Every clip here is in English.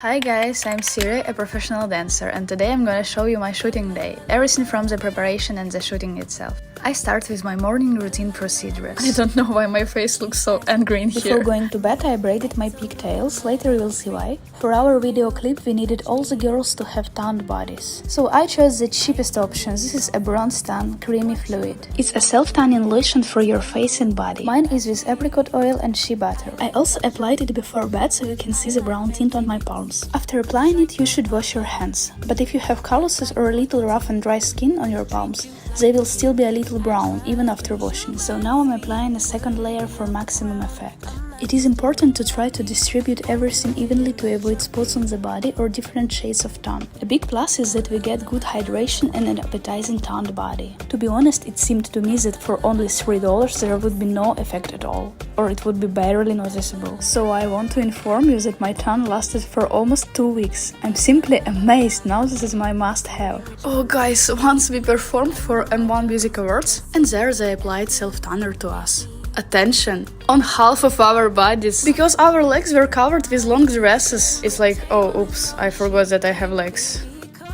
Hi guys, I'm Siri, a professional dancer, and today I'm gonna show you my shooting day, everything from the preparation and the shooting itself. I start with my morning routine procedures. I don't know why my face looks so angry in here. Before going to bed I braided my pigtails, later you will see why. For our video clip we needed all the girls to have tanned bodies. So I chose the cheapest option. This is a bronze tan creamy fluid. It's a self-tanning lotion for your face and body. Mine is with apricot oil and shea butter. I also applied it before bed so you can see the brown tint on my palms. After applying it you should wash your hands. But if you have calluses or a little rough and dry skin on your palms, they will still be a little brown even after washing. So now I'm applying a second layer for maximum effect. It is important to try to distribute everything evenly to avoid spots on the body or different shades of tan. A big plus is that we get good hydration and an appetizing tanned body. To be honest, it seemed to me that for only $3 there would be no effect at all, or it would be barely noticeable. So I want to inform you that my tan lasted for almost 2 weeks. I'm simply amazed. Now this is my must-have. Oh guys, once we performed for M1 Music Awards, and there they applied self-tanner to us. Attention! On half of our bodies, because our legs were covered with long dresses. It's like, oh oops, I forgot that I have legs.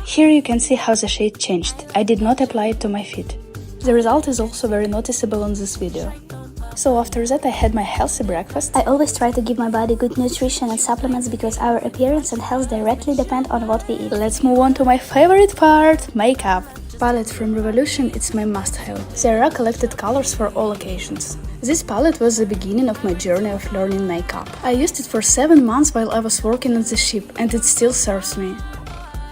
Here you can see how the shade changed. I did not apply it to my feet. The result is also very noticeable on this video. So after that I had my healthy breakfast. I always try to give my body good nutrition and supplements because our appearance and health directly depend on what we eat. Let's move on to my favorite part, makeup. Palette from Revolution, it's my must-have. There are collected colors for all occasions. This palette was the beginning of my journey of learning makeup. I used it for 7 months while I was working on the ship, and it still serves me.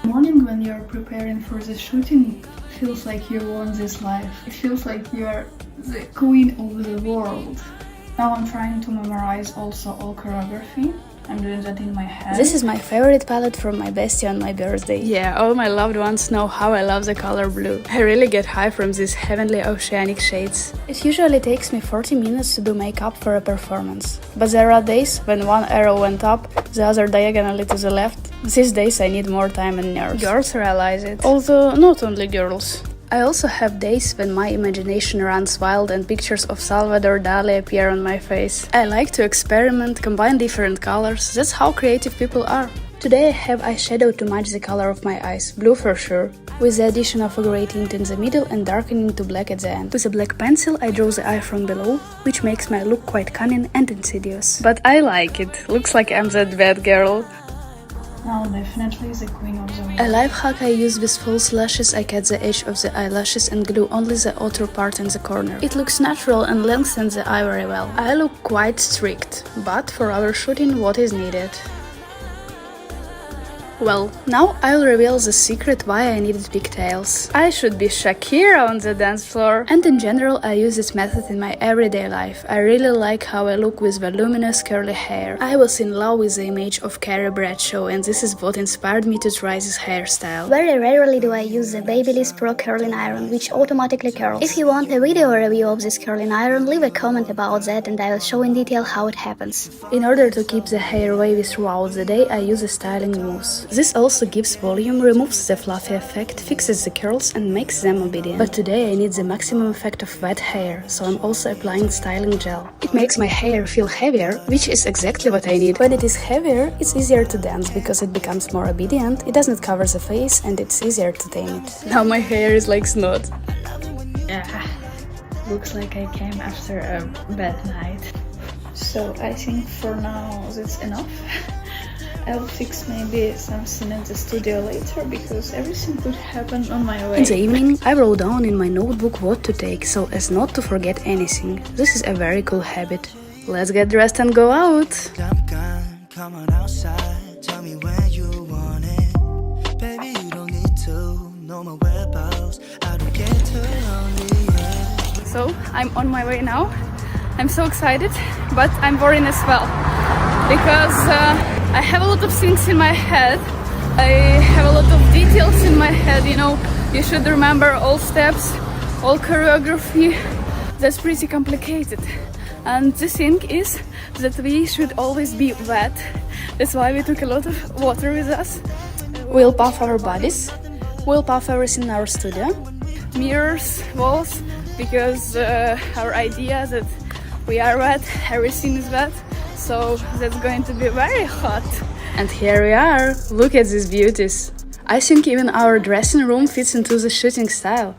Morning when you're preparing for the shooting, feels like you won this life. It feels like you're the queen of the world. Now I'm trying to memorize also all choreography. I'm doing that in my head. This is my favorite palette from my bestie on my birthday. Yeah, all my loved ones know how I love the color blue. I really get high from these heavenly oceanic shades. It usually takes me 40 minutes to do makeup for a performance. But there are days when one arrow went up, the other diagonally to the left. These days I need more time and nerves. Girls realize it. Although not only girls. I also have days when my imagination runs wild and pictures of Salvador Dali appear on my face. I like to experiment, combine different colors. That's how creative people are. Today I have eyeshadow to match the color of my eyes, blue for sure, with the addition of a grey tint in the middle and darkening to black at the end. With a black pencil I draw the eye from below, which makes my look quite cunning and insidious. But I like it. Looks like I'm that bad girl. Now definitely the queen of the week. A life hack I use with false lashes. I cut the edge of the eyelashes and glue only the outer part in the corner. It looks natural and lengthens the eye very well. I look quite strict, but for our shooting what is needed? Well, now I'll reveal the secret why I needed pigtails. I should be Shakira on the dance floor. And in general, I use this method in my everyday life. I really like how I look with voluminous curly hair. I was in love with the image of Carrie Bradshaw, and this is what inspired me to try this hairstyle. Very rarely do I use the Babyliss Pro Curling Iron, which automatically curls. If you want a video review of this curling iron, leave a comment about that and I will show in detail how it happens. In order to keep the hair wavy throughout the day, I use a styling mousse. This also gives volume, removes the fluffy effect, fixes the curls and makes them obedient. But today I need the maximum effect of wet hair, so I'm also applying styling gel. It makes my hair feel heavier, which is exactly what I need. When it is heavier, it's easier to dance because it becomes more obedient, it doesn't cover the face and it's easier to tame it. Now my hair is like snot. Yeah, looks like I came after a bad night. So I think for now that's enough. I'll fix maybe something in the studio later because everything could happen on my way. In the evening, I wrote down in my notebook what to take so as not to forget anything. This is a very cool habit. Let's get dressed and go out! Come on outside, tell me where you want it. Baby, you don't need to know my whereabouts. I don't get too lonely, yeah. So, I'm on my way now. I'm so excited, but I'm worried as well. Because I have a lot of things in my head. I have a lot of details in my head, you know. You should remember all steps, all choreography. That's pretty complicated. And the thing is that we should always be wet. That's why we took a lot of water with us. We'll puff our bodies. We'll puff everything in our studio. Mirrors, walls, because our idea that we are wet, everything is wet. So that's going to be very hot. And here we are! Look at these beauties! I think even our dressing room fits into the shooting style.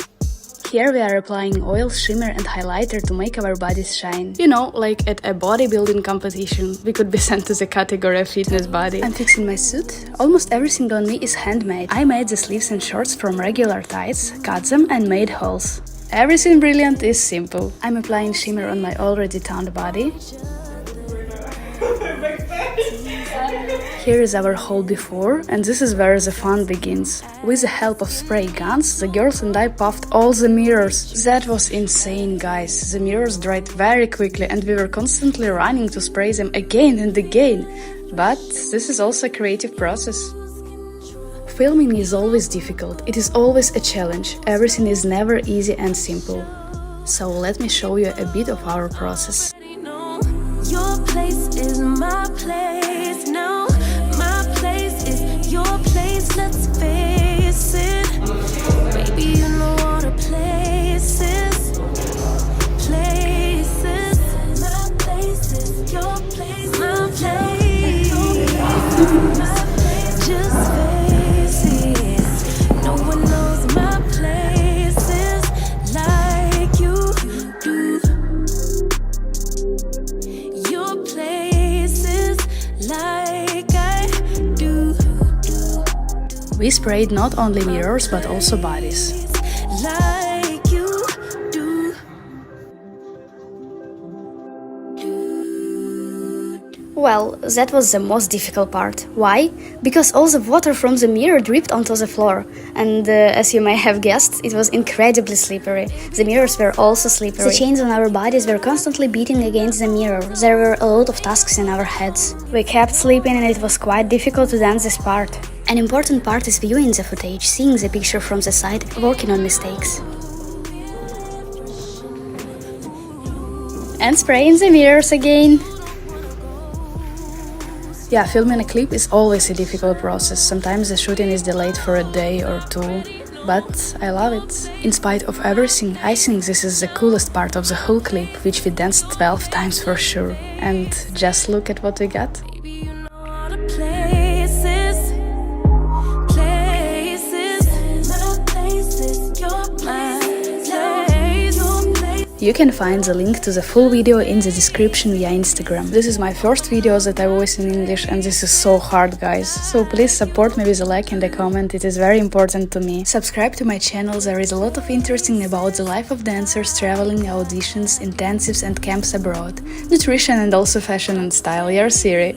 Here we are applying oil, shimmer and highlighter to make our bodies shine. You know, like at a bodybuilding competition, we could be sent to the category of fitness body. I'm fixing my suit. Almost everything on me is handmade. I made the sleeves and shorts from regular tights, cut them and made holes. Everything brilliant is simple. I'm applying shimmer on my already tanned body. Here is our haul before, and this is where the fun begins. With the help of spray guns, the girls and I puffed all the mirrors. That was insane, guys. The mirrors dried very quickly and we were constantly running to spray them again and again. But this is also a creative process. Filming is always difficult. It is always a challenge. Everything is never easy and simple. So let me show you a bit of our process. Your place is my place now. My place is your place. Let's face it. Baby, you know all the places. Places. My place is your place. My place. My place. Just face it. No one knows my places like you do. Like I do. We sprayed not only mirrors but also bodies. Like you do. Well, that was the most difficult part. Why? Because all the water from the mirror dripped onto the floor. And as you may have guessed, it was incredibly slippery. The mirrors were also slippery. The chains on our bodies were constantly beating against the mirror. There were a lot of tasks in our heads. We kept sleeping and it was quite difficult to dance this part. An important part is viewing the footage, seeing the picture from the side, working on mistakes. And spraying the mirrors again. Yeah, filming a clip is always a difficult process. Sometimes the shooting is delayed for a day or two, but I love it. In spite of everything, I think this is the coolest part of the whole clip, which we danced 12 times for sure. And just look at what we got. Baby, you know all the places. Places. My places. Your place. You can find the link to the full video in the description via Instagram. This is my first video that I voice in English and this is so hard, guys. So please support me with a like and a comment, it is very important to me. Subscribe to my channel, there is a lot of interesting about the life of dancers, traveling, auditions, intensives and camps abroad, nutrition and also fashion and style. Your Siri.